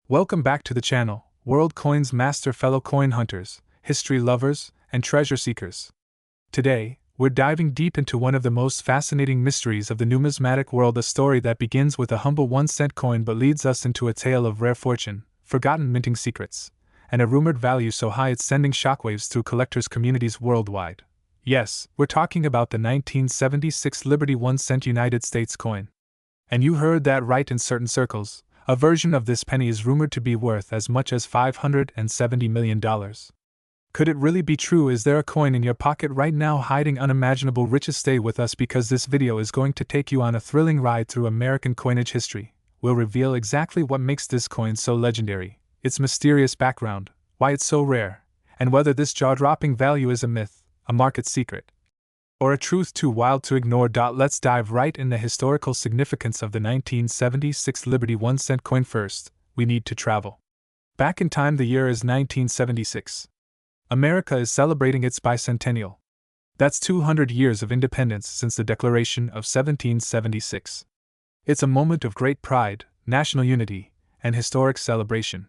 Welcome back to the channel, World Coins Master, fellow coin hunters, history lovers, and treasure seekers. Today, we're diving deep into one of the most fascinating mysteries of the numismatic world, a story that begins with a humble 1-cent coin but leads us into a tale of rare fortune, forgotten minting secrets, and a rumored value so high it's sending shockwaves through collectors' communities worldwide. Yes, we're talking about the 1976 Liberty 1-cent United States coin. And you heard that right, in certain circles. A version of this penny is rumored to be worth as much as $570 million. Could it really be true? Is there a coin in your pocket right now hiding unimaginable riches? Stay with us because this video is going to take you on a thrilling ride through American coinage history. We'll reveal exactly what makes this coin so legendary, its mysterious background, why it's so rare, and whether this jaw-dropping value is a myth, a market secret, or a truth too wild to ignore. Let's dive right in the historical significance of the 1976 Liberty 1-cent coin. First, we need to travel back in time. The year is 1976. America is celebrating its bicentennial. That's 200 years of independence since the Declaration of 1776. It's a moment of great pride, national unity, and historic celebration.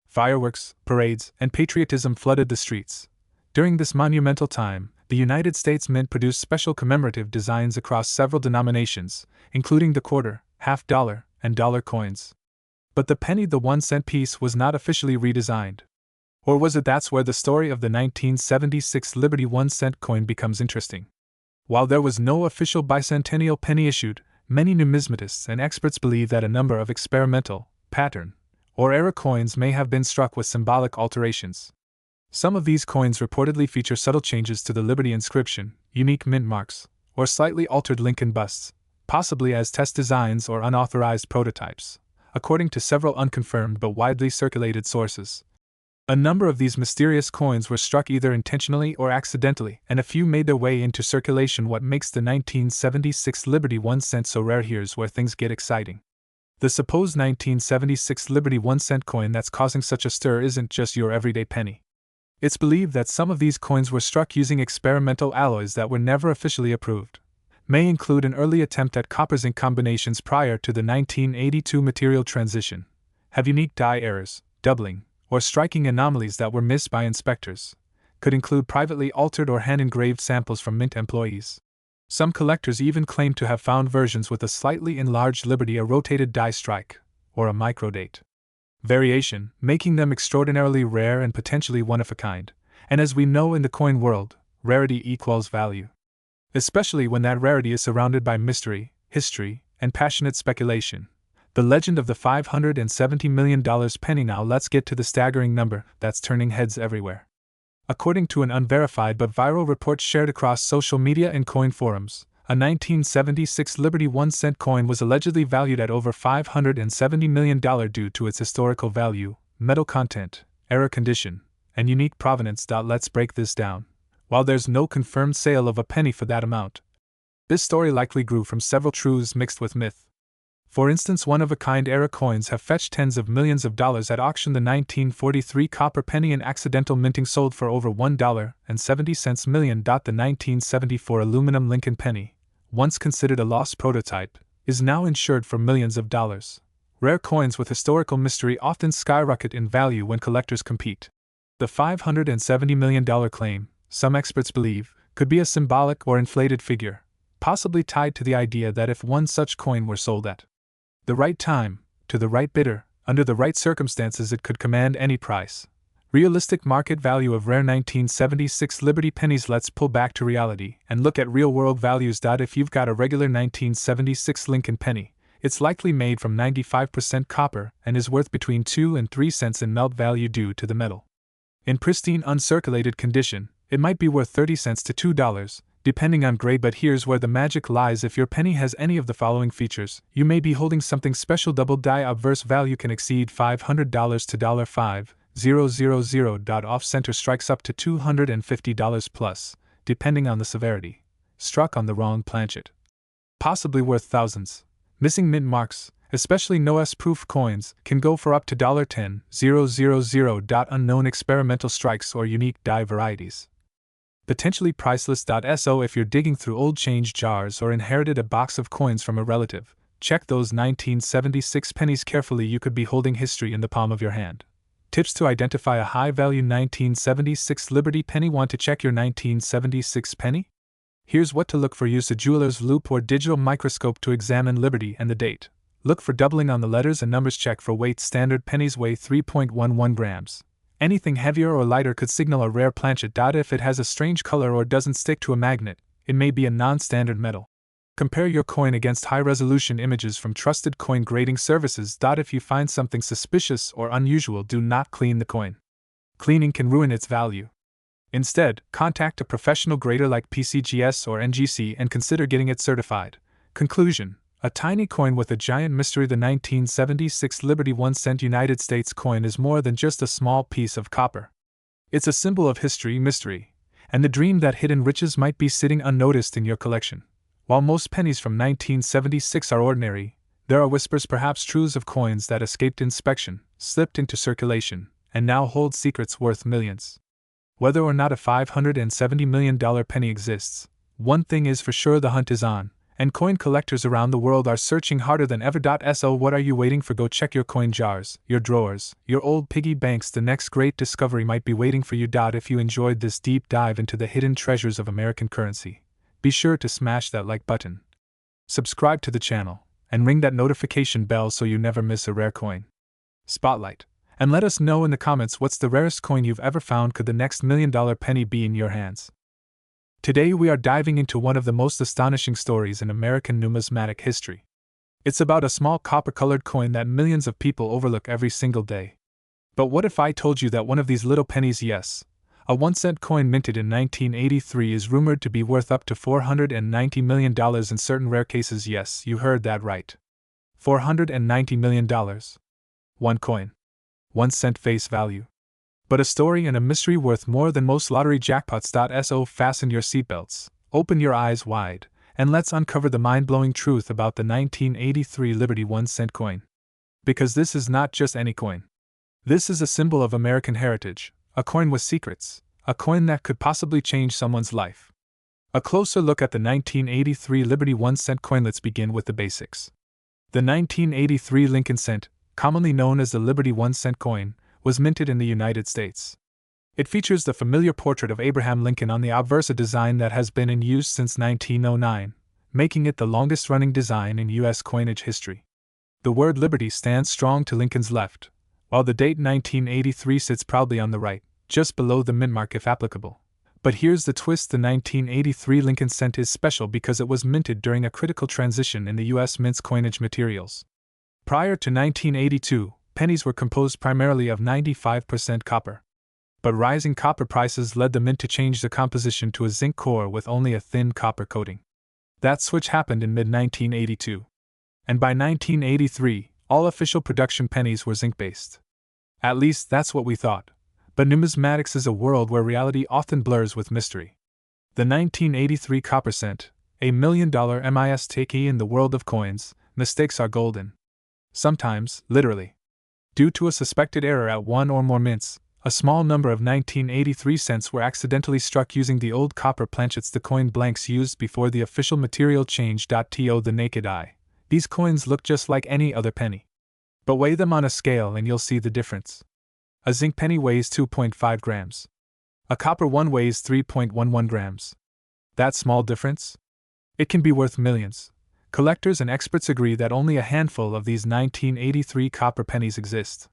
Fireworks, parades, and patriotism flooded the streets. During this monumental time, the United States Mint produced special commemorative designs across several denominations, including the quarter, half dollar, and dollar coins. But the penny, the 1-cent piece, was not officially redesigned. Or was it? That's where the story of the 1976 Liberty 1-cent coin becomes interesting. While there was no official bicentennial penny issued, many numismatists and experts believe that a number of experimental, pattern, or error coins may have been struck with symbolic alterations. Some of these coins reportedly feature subtle changes to the Liberty inscription, unique mint marks, or slightly altered Lincoln busts, possibly as test designs or unauthorized prototypes, according to several unconfirmed but widely circulated sources. A number of these mysterious coins were struck either intentionally or accidentally, and a few made their way into circulation. What makes the 1976 Liberty 1-cent so rare? Here's where things get exciting. The supposed 1976 Liberty 1-cent coin that's causing such a stir isn't just your everyday penny. It's believed that some of these coins were struck using experimental alloys that were never officially approved. May include an early attempt at copper-zinc combinations prior to the 1982 material transition, have unique dye errors, doubling, or striking anomalies that were missed by inspectors, could include privately altered or hand-engraved samples from mint employees. Some collectors even claim to have found versions with a slightly enlarged Liberty, a rotated die strike, or a microdate variation, making them extraordinarily rare and potentially one-of-a-kind. And as we know in the coin world, rarity equals value. Especially when that rarity is surrounded by mystery, history, and passionate speculation. The legend of the $570 million penny. Now let's get to the staggering number that's turning heads everywhere. According to an unverified but viral report shared across social media and coin forums, a 1976 Liberty 1-cent coin was allegedly valued at over $570 million due to its historical value, metal content, era condition, and unique provenance. Let's break this down. While there's no confirmed sale of a penny for that amount, this story likely grew from several truths mixed with myth. For instance, one-of-a-kind era coins have fetched tens of millions of dollars at auction. The 1943 copper penny and accidental minting sold for over $1.70 million. The 1974 aluminum Lincoln penny, once considered a lost prototype, is now insured for millions of dollars. Rare coins with historical mystery often skyrocket in value when collectors compete. The $570 million claim, some experts believe, could be a symbolic or inflated figure, possibly tied to the idea that if one such coin were sold at the right time, to the right bidder, under the right circumstances, it could command any price. Realistic market value of rare 1976 Liberty pennies. Let's pull back to reality and look at real-world values. If you've got a regular 1976 Lincoln penny, it's likely made from 95% copper and is worth between 2 and 3 cents in melt value due to the metal. In pristine uncirculated condition, it might be worth 30 cents to $2, depending on grade. But here's where the magic lies. If your penny has any of the following features, you may be holding something special. Double die obverse value can exceed $500 to $5,000. Off-center strikes up to $250 plus, depending on the severity. Struck on the wrong planchet, possibly worth thousands. Missing mint marks, especially no-S-proof coins, can go for up to $10,000. Unknown experimental strikes or unique die varieties, potentially priceless. So if you're digging through old change jars or inherited a box of coins from a relative, check those 1976 pennies carefully. You could be holding history in the palm of your hand. Tips to identify a high-value 1976 Liberty penny. Want to check your 1976 penny? Here's what to look for. Use a jeweler's loupe or digital microscope to examine Liberty and the date. Look for doubling on the letters and numbers. Check for weight. Standard pennies weigh 3.11 grams. Anything heavier or lighter could signal a rare planchet. If it has a strange color or doesn't stick to a magnet, it may be a non-standard metal. Compare your coin against high-resolution images from trusted coin grading services. If you find something suspicious or unusual, do not clean the coin. Cleaning can ruin its value. Instead, contact a professional grader like PCGS or NGC and consider getting it certified. Conclusion: a tiny coin with a giant mystery. The 1976 Liberty 1 cent United States coin is more than just a small piece of copper. It's a symbol of history, mystery, and the dream that hidden riches might be sitting unnoticed in your collection. While most pennies from 1976 are ordinary, there are whispers, perhaps truths, of coins that escaped inspection, slipped into circulation, and now hold secrets worth millions. Whether or not a $570 million penny exists, one thing is for sure: the hunt is on, and coin collectors around the world are searching harder than ever. So what are you waiting for? Go check your coin jars, your drawers, your old piggy banks. The next great discovery might be waiting for you. If you enjoyed this deep dive into the hidden treasures of American currency, be sure to smash that like button, subscribe to the channel, and ring that notification bell so you never miss a rare coin spotlight. And let us know in the comments what's the rarest coin you've ever found. Could the next $1 million penny be in your hands? Today we are diving into one of the most astonishing stories in American numismatic history. It's about a small copper-colored coin that millions of people overlook every single day. But what if I told you that one of these little pennies, yes, a 1-cent coin minted in 1983, is rumored to be worth up to $490 million in certain rare cases? Yes, you heard that right. $490 million. One coin. 1 cent face value. But a story and a mystery worth more than most lottery jackpots. So fasten your seatbelts, open your eyes wide, and let's uncover the mind-blowing truth about the 1983 Liberty 1 cent coin. Because this is not just any coin. This is a symbol of American heritage, a coin with secrets, a coin that could possibly change someone's life. A closer look at the 1983 Liberty 1 cent coin. Let's begin with the basics. The 1983 Lincoln cent, commonly known as the Liberty 1 cent coin, was minted in the United States. It features the familiar portrait of Abraham Lincoln on the obverse, a design that has been in use since 1909, making it the longest-running design in U.S. coinage history. The word Liberty stands strong to Lincoln's left, while the date 1983 sits proudly on the right, just below the mint mark if applicable. But here's the twist: the 1983 Lincoln cent is special because it was minted during a critical transition in the U.S. mint's coinage materials. Prior to 1982, pennies were composed primarily of 95% copper. But rising copper prices led the mint to change the composition to a zinc core with only a thin copper coating. That switch happened in mid-1982. And by 1983, all official production pennies were zinc-based. At least that's what we thought. But numismatics is a world where reality often blurs with mystery. The 1983 copper cent, a $1 million mistake in the world of coins, mistakes are golden. Sometimes, literally. Due to a suspected error at one or more mints, a small number of 1983 cents were accidentally struck using the old copper planchets, the coin blanks used before the official material change. To the naked eye, these coins look just like any other penny. But weigh them on a scale and you'll see the difference. A zinc penny weighs 2.5 grams. A copper one weighs 3.11 grams. That small difference? It can be worth millions. Collectors and experts agree that only a handful of these 1983 copper pennies exist.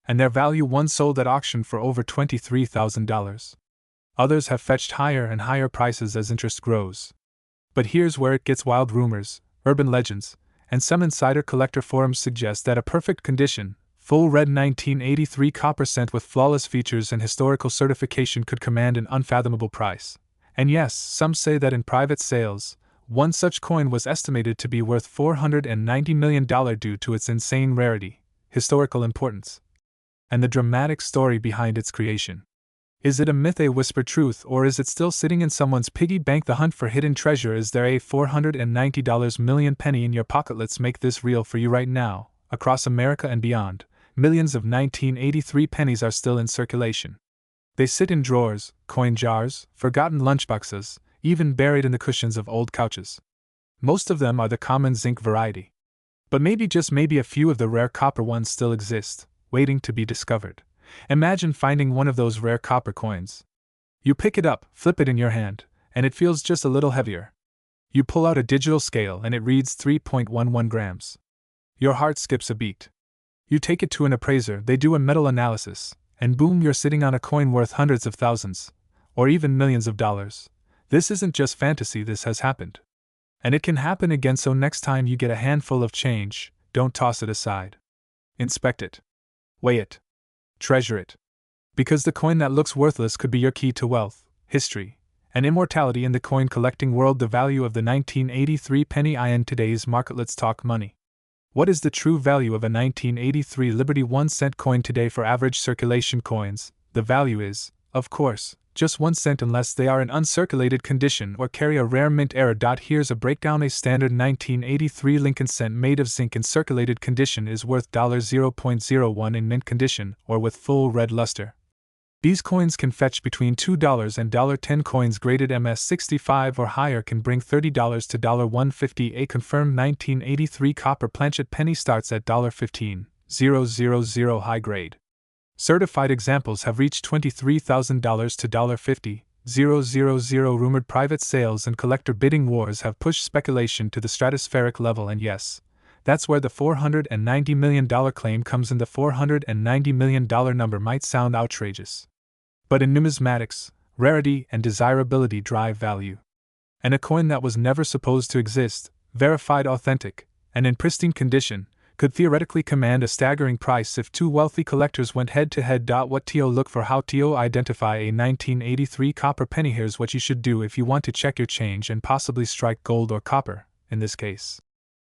And their value once sold at auction for over $23,000. Others have fetched higher and higher prices as interest grows. But here's where it gets wild. Rumors, urban legends, and some insider collector forums suggest that a perfect condition, full red 1983 copper cent with flawless features and historical certification could command an unfathomable price. And yes, some say that in private sales, one such coin was estimated to be worth $490 million due to its insane rarity, historical importance, and the dramatic story behind its creation. Is it a myth, a whispered truth, or is it still sitting in someone's piggy bank? The hunt for hidden treasure. Is there a $490 million penny in your pocket? Let's make this real for you right now. Across America and beyond, millions of 1983 pennies are still in circulation. They sit in drawers, coin jars, forgotten lunchboxes, even buried in the cushions of old couches. Most of them are the common zinc variety. But maybe, just maybe, a few of the rare copper ones still exist, waiting to be discovered. Imagine finding one of those rare copper coins. You pick it up, flip it in your hand, and it feels just a little heavier. You pull out a digital scale and it reads 3.11 grams. Your heart skips a beat. You take it to an appraiser, they do a metal analysis, and boom, you're sitting on a coin worth hundreds of thousands, or even millions of dollars. This isn't just fantasy, this has happened. And it can happen again, so next time you get a handful of change, don't toss it aside. Inspect it. Weigh it. Treasure it. Because the coin that looks worthless could be your key to wealth, history, and immortality in the coin collecting world. The value of the 1983 penny in today's market. Let's talk money. What is the true value of a 1983 Liberty 1-cent coin today for average circulation coins? The value is, of course, just 1 cent unless they are in uncirculated condition or carry a rare mint error. Here's a breakdown. A standard 1983 Lincoln cent made of zinc in circulated condition is worth $0.01 in mint condition or with full red luster. These coins can fetch between $2 and $10. Coins graded MS65 or higher can bring $30 to $150. A confirmed 1983 copper planchet penny starts at $15,000 high grade. Certified examples have reached $23,000 to $50,000. Rumored private sales and collector bidding wars have pushed speculation to the stratospheric level, and yes, that's where the $490 million claim comes in. The $490 million number might sound outrageous, but in numismatics, rarity and desirability drive value. And a coin that was never supposed to exist, verified authentic, and in pristine condition, could theoretically command a staggering price if two wealthy collectors went head to head. What to look for? How to identify a 1983 copper penny? Here's what you should do if you want to check your change and possibly strike gold or copper, in this case.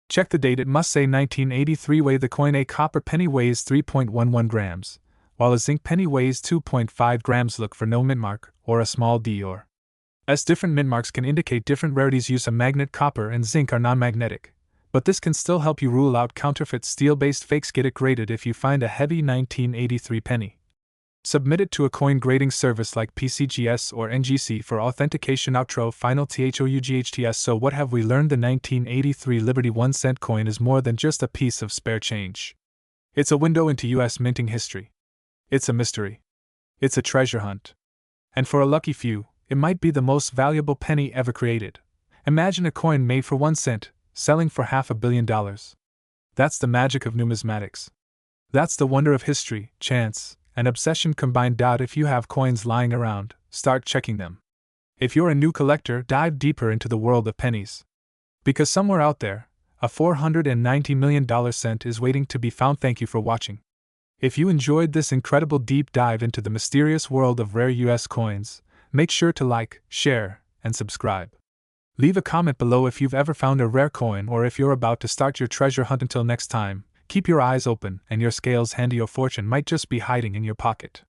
Check the date. It must say 1983. Weigh the coin. A copper penny weighs 3.11 grams, while a zinc penny weighs 2.5 grams. Look for no mint mark or a small d or s. Different mint marks can indicate different rarities. Use a magnet. Copper and zinc are non-magnetic, but this can still help you rule out counterfeit steel-based fakes. Get it graded if you find a heavy 1983 penny. Submit it to a coin grading service like PCGS or NGC for authentication. Outro. Final THOUGHTS. So what have we learned? The 1983 Liberty 1-cent coin is more than just a piece of spare change. It's a window into US minting history. It's a mystery. It's a treasure hunt. And for a lucky few, it might be the most valuable penny ever created. Imagine a coin made for 1 cent, selling for $500 million. That's the magic of numismatics. That's the wonder of history, chance, and obsession combined. If you have coins lying around, start checking them. If you're a new collector, dive deeper into the world of pennies. Because somewhere out there, a $490 million cent is waiting to be found. Thank you for watching. If you enjoyed this incredible deep dive into the mysterious world of rare US coins, make sure to like, share, and subscribe. Leave a comment below if you've ever found a rare coin or if you're about to start your treasure hunt. Until next time, keep your eyes open and your scales handy. Your fortune might just be hiding in your pocket.